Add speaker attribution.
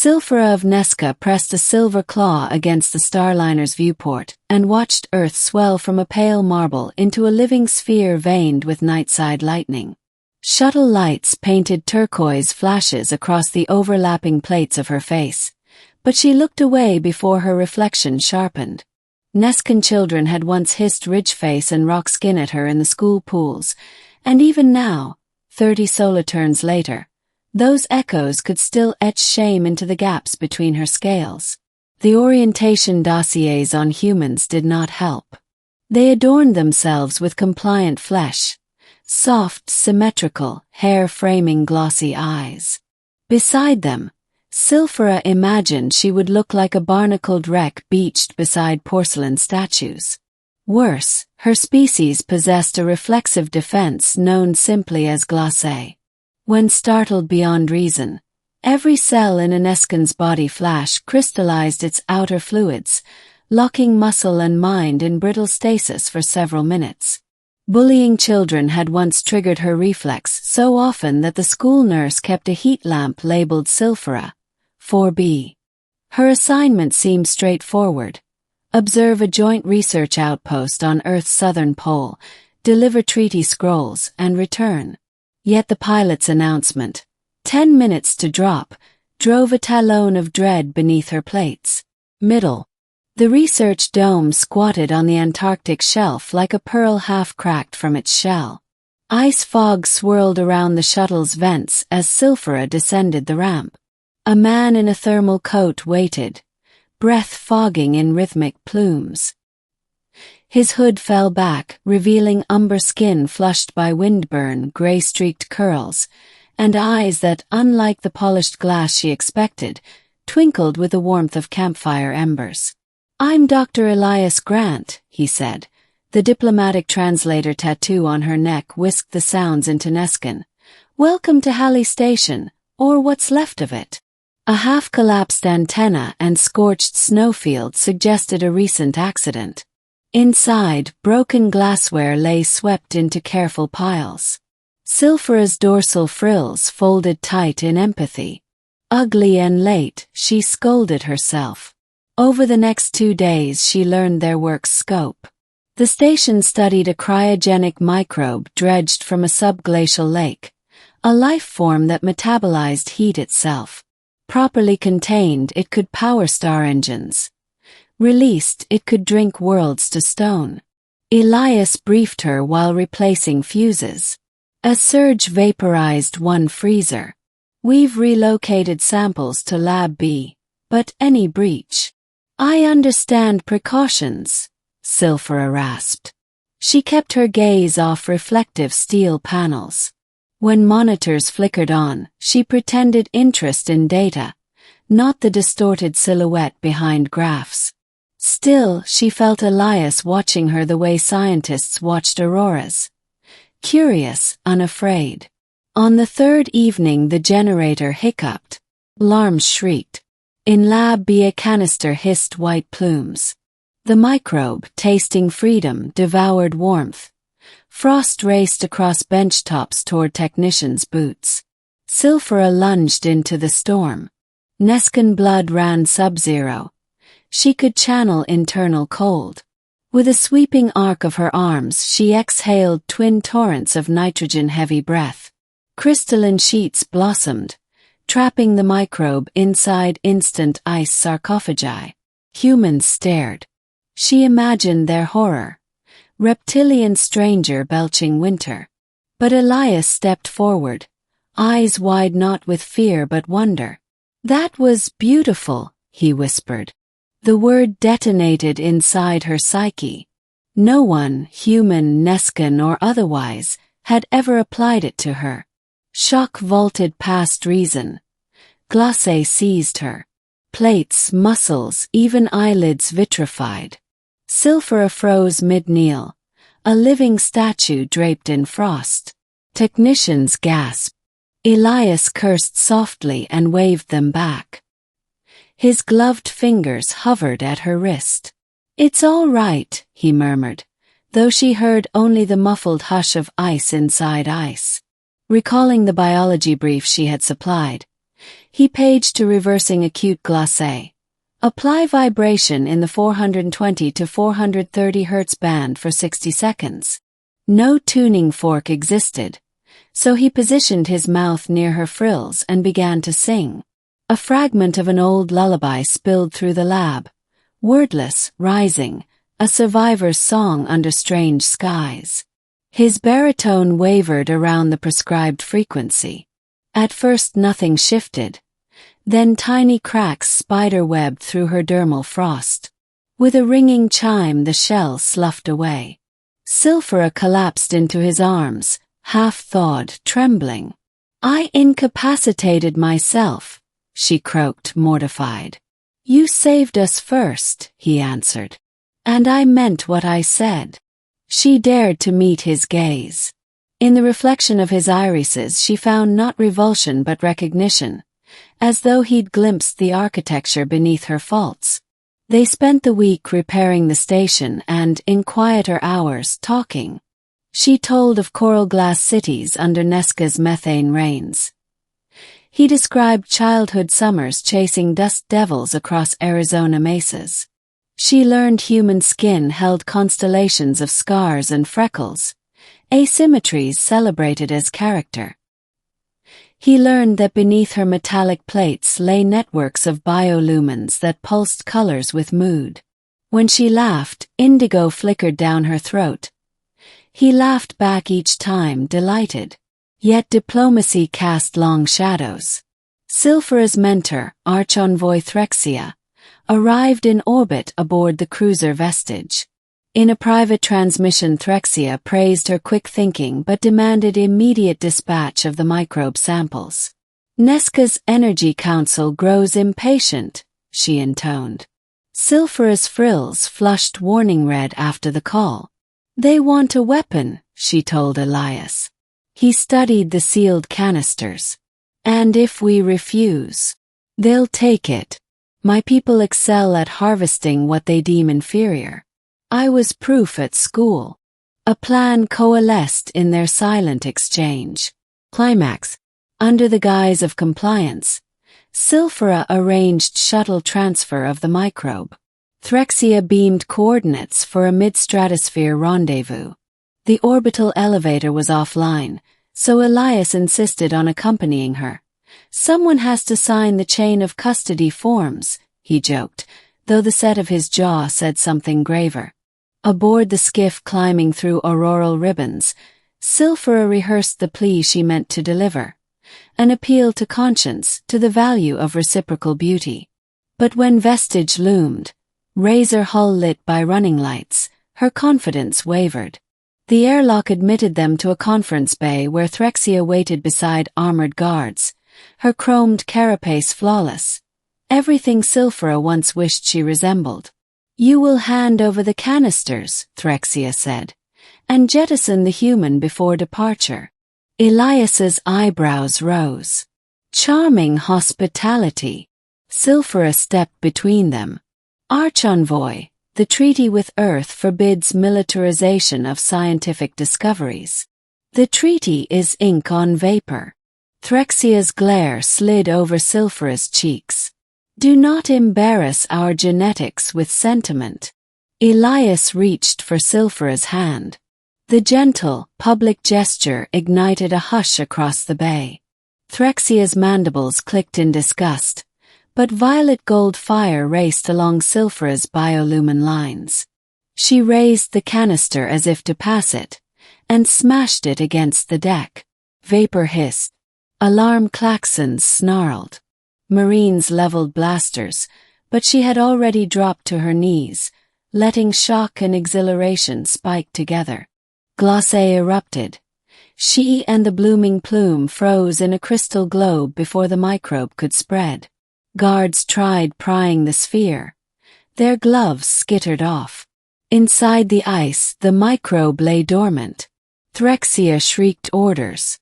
Speaker 1: Silfira of Nesca pressed a silver claw against the Starliner's viewport and watched Earth swell from a pale marble into a living sphere veined with nightside lightning. Shuttle lights painted turquoise flashes across the overlapping plates of her face, but she looked away before her reflection sharpened. Nescan children had once hissed ridgeface and rock skin at her in the school pools, and even now, 30 soliturns later, those echoes could still etch shame into the gaps between her scales. The orientation dossiers on humans did not help. They adorned themselves with compliant flesh, soft, symmetrical, hair-framing glossy eyes. Beside them, Silfira imagined she would look like a barnacled wreck beached beside porcelain statues. Worse, her species possessed a reflexive defense known simply as glacé. When startled beyond reason, every cell in a Nescan's body flash crystallized its outer fluids, locking muscle and mind in brittle stasis for several minutes. Bullying children had once triggered her reflex so often that the school nurse kept a heat lamp labeled Silfira, 4B. Her assignment seemed straightforward. Observe a joint research outpost on Earth's southern pole, deliver treaty scrolls, and return. Yet the pilot's announcement, 10 minutes to drop, drove a talon of dread beneath her plates. Middle. The research dome squatted on the Antarctic shelf like a pearl half-cracked from its shell. Ice fog swirled around the shuttle's vents as Silfira descended the ramp. A man in a thermal coat waited, breath fogging in rhythmic plumes. His hood fell back, revealing umber skin flushed by windburn, gray-streaked curls, and eyes that, unlike the polished glass she expected, twinkled with the warmth of campfire embers. "I'm Dr. Elias Grant," he said. The diplomatic translator tattoo on her neck whisked the sounds into Nescan. "Welcome to Halley Station, or what's left of it." A half-collapsed antenna and scorched snowfield suggested a recent accident. Inside, broken glassware lay swept into careful piles. Silfira's dorsal frills folded tight in empathy. Ugly and late, she scolded herself. Over the next 2 days she learned their work's scope. The station studied a cryogenic microbe dredged from a subglacial lake, a life form that metabolized heat itself. Properly contained, it could power star engines. Released, it could drink worlds to stone. Elias briefed her while replacing fuses. A surge vaporized one freezer. "We've relocated samples to Lab B, but any breach." "I understand precautions," Silfira rasped. She kept her gaze off reflective steel panels. When monitors flickered on, she pretended interest in data, not the distorted silhouette behind graphs. Still, she felt Elias watching her the way scientists watched auroras. Curious, unafraid. On the third evening the generator hiccuped. Alarms shrieked. In Lab B a canister hissed white plumes. The microbe, tasting freedom, devoured warmth. Frost raced across benchtops toward technicians' boots. Silfira lunged into the storm. Nescan blood ran sub-zero. She could channel internal cold. With a sweeping arc of her arms she exhaled twin torrents of nitrogen-heavy breath. Crystalline sheets blossomed, trapping the microbe inside instant ice sarcophagi. Humans stared. She imagined their horror. Reptilian stranger belching winter. But Elias stepped forward, eyes wide not with fear but wonder. "That was beautiful," he whispered. The word detonated inside her psyche. No one, human, Nescan or otherwise, had ever applied it to her. Shock vaulted past reason. Glacé seized her. Plates, muscles, even eyelids vitrified. Silfira froze mid-kneel, a living statue draped in frost. Technicians gasped. Elias cursed softly and waved them back. His gloved fingers hovered at her wrist. "It's all right," he murmured, though she heard only the muffled hush of ice inside ice. Recalling the biology brief she had supplied, He paged to reversing acute glacé. Apply vibration in the 420 to 430 Hz band for 60 seconds. No tuning fork existed, so he positioned his mouth near her frills and began to sing. A fragment of an old lullaby spilled through the lab, wordless, rising, a survivor's song under strange skies. His baritone wavered around the prescribed frequency. At first nothing shifted. Then tiny cracks spider-webbed through her dermal frost. With a ringing chime the shell sloughed away. Silphira collapsed into his arms, half-thawed, trembling. "I incapacitated myself," she croaked, mortified. "You saved us first," he answered. "And I meant what I said." She dared to meet his gaze. In the reflection of his irises she found not revulsion but recognition, as though he'd glimpsed the architecture beneath her faults. They spent the week repairing the station and, in quieter hours, talking. She told of coral glass cities under Nesca's methane rains. He described childhood summers chasing dust devils across Arizona mesas. She learned human skin held constellations of scars and freckles, asymmetries celebrated as character. He learned that beneath her metallic plates lay networks of biolumens that pulsed colors with mood. When she laughed, indigo flickered down her throat. He laughed back each time, delighted. Yet diplomacy cast long shadows. Silphira's mentor, Arch-Envoy Threxia, arrived in orbit aboard the cruiser Vestige. In a private transmission, Threxia praised her quick thinking but demanded immediate dispatch of the microbe samples. "Nesca's Energy Council grows impatient," she intoned. Silphira's frills flushed warning red after the call. "They want a weapon," she told Elias. He studied the sealed canisters. "And if we refuse, they'll take it. My people excel at harvesting what they deem inferior. I was proof at school." A plan coalesced in their silent exchange. Climax. Under the guise of compliance, Silphira arranged shuttle transfer of the microbe. Threxia beamed coordinates for a mid-stratosphere rendezvous. The orbital elevator was offline, so Elias insisted on accompanying her. "Someone has to sign the chain of custody forms," he joked, though the set of his jaw said something graver. Aboard the skiff climbing through auroral ribbons, Silphira rehearsed the plea she meant to deliver. An appeal to conscience, to the value of reciprocal beauty. But when Vestige loomed, razor hull lit by running lights, her confidence wavered. The airlock admitted them to a conference bay where Threxia waited beside armored guards, her chromed carapace flawless. Everything Silphira once wished she resembled. "You will hand over the canisters," Threxia said, "and jettison the human before departure." Elias's eyebrows rose. "Charming hospitality." Silphira stepped between them. "Arch-Envoy, the treaty with Earth forbids militarization of scientific discoveries. The treaty is ink on vapor." Threxia's glare slid over Silphira's cheeks. "Do not embarrass our genetics with sentiment." Elias reached for Silphira's hand. The gentle, public gesture ignited a hush across the bay. Threxia's mandibles clicked in disgust, but violet gold fire raced along Silphira's biolumin lines. She raised the canister as if to pass it, and smashed it against the deck. Vapor hissed. Alarm klaxons snarled. Marines leveled blasters, but she had already dropped to her knees, letting shock and exhilaration spike together. Glacé erupted. She and the blooming plume froze in a crystal globe before the microbe could spread. Guards tried prying the sphere. Their gloves skittered off. Inside the ice, the microbe lay dormant. Threxia shrieked orders.